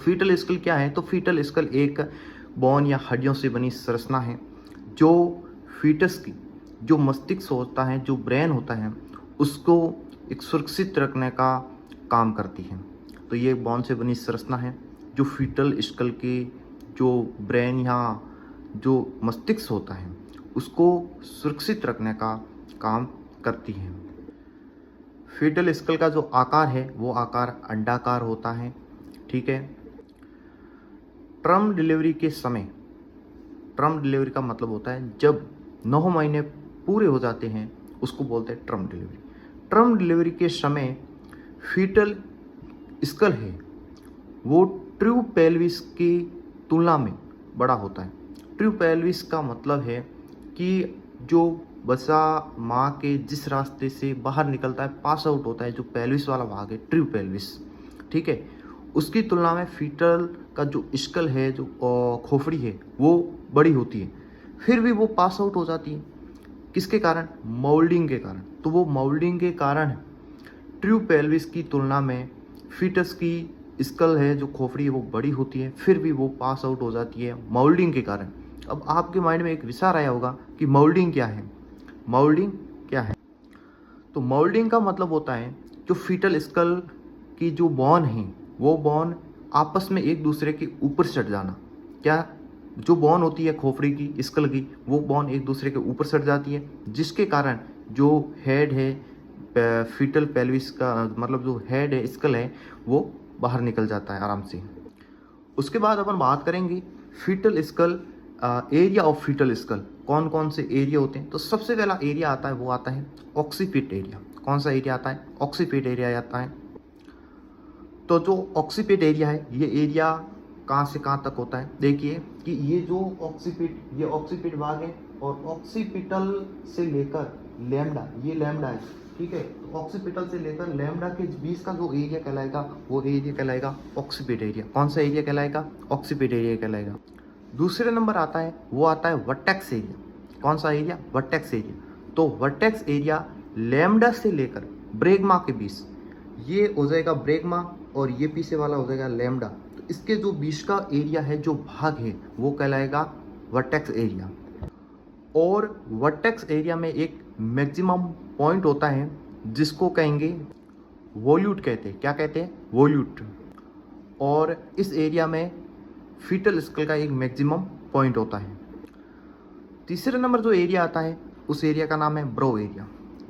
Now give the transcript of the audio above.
Fetal school क्या है? तो फीटल स्कल एक बोन या हड्डियों से बनी संरचना है जो फीटस की जो मस्तिष्क होता है, जो ब्रेन होता है, उसको एक सुरक्षित रखने का काम करती है। तो ये बोन से बनी संरचना है जो फीटल स्कल के जो ब्रेन या जो मस्तिष्क होता है उसको सुरक्षित रखने का काम करती है। फीटल स्कल का जो आकार है वो आकार अंडाकार होता है, ठीक है। टर्म डिलीवरी के समय, टर्म डिलीवरी का मतलब होता है जब 9 महीने पूरे हो जाते हैं उसको बोलते हैं टर्म डिलीवरी। टर्म डिलीवरी के समय फीटल स्कल है वो ट्रू पेल्विस की तुलना में बड़ा होता है। ट्रू पेल्विस का मतलब है कि जो बच्चा माँ के जिस रास्ते से बाहर निकलता है, पास आउट होता है, जो पेल्विस वाला भाग है ट्रू पेल्विस, ठीक है, उसकी तुलना में फीटल का जो स्कल है, जो खोपड़ी है, वो बड़ी होती है। फिर भी वो पास आउट हो जाती है। किसके कारण? मोल्डिंग के कारण। तो वो मोल्डिंग के कारण ट्रू पेल्विस की तुलना में फीटस की स्कल है, जो खोपड़ी है, वो बड़ी होती है, फिर भी वो पास आउट हो जाती है मोल्डिंग के कारण। अब आपके माइंड में एक विचार आया होगा कि मोल्डिंग क्या है? मोल्डिंग क्या है? तो मोल्डिंग का मतलब होता है जो फीटल स्कल की जो बोन है वो बोन आपस में एक दूसरे के ऊपर सट जाना। क्या? जो बोन होती है खोपड़ी की, स्कल की, वो बोन एक दूसरे के ऊपर सट जाती है, जिसके कारण जो हेड है फीटल पेल्विस का, मतलब जो हेड है, स्कल है, वो बाहर निकल जाता है आराम से। उसके बाद अपन बात करेंगे fetal skull, area of fetal skull, कौन कौन से एरिया होते हैं। तो सबसे पहला एरिया आता है वो आता है ऑक्सीपिट एरिया। कौन सा एरिया आता है? ऑक्सीपिट एरिया आता है। तो जो ऑक्सीपिट एरिया है ये एरिया कहाँ से कहाँ तक होता है? देखिए कि ये जो ऑक्सीपिट, ये ऑक्सीपिट भाग है और ऑक्सीपिटल से लेकर लैम्डा, ये लैम्डा है, ठीक है। तो ऑक्सीपिटल से लेकर लैम्डा के बीच का जो एरिया कहलाएगा वो एरिया कहलाएगा ऑक्सीपिट एरिया। कौन सा एरिया कहलाएगा? ऑक्सीपिट एरिया कहलाएगा। दूसरे नंबर आता है वो आता है वर्टेक्स एरिया। कौन सा एरिया? Vertex area. तो वर्टेक्स एरिया लैम्डा से लेकर ब्रेगमा के बीच, ये हो जाएगा ब्रेगमा और ये पीछे वाला हो जाएगा लैम्डा। तो इसके जो बीच का एरिया है, जो भाग है, वो कहलाएगा वर्टेक्स एरिया। और वर्टेक्स एरिया में एक मैक्सिमम पॉइंट होता है जिसको कहेंगे वोल्यूट कहते हैं। क्या कहते हैं? वोल्यूट। और इस एरिया में फीटल स्कल का एक मैक्सिमम पॉइंट होता है। तीसरे नंबर जो एरिया आता है उस एरिया का नाम है ब्रो एरिया।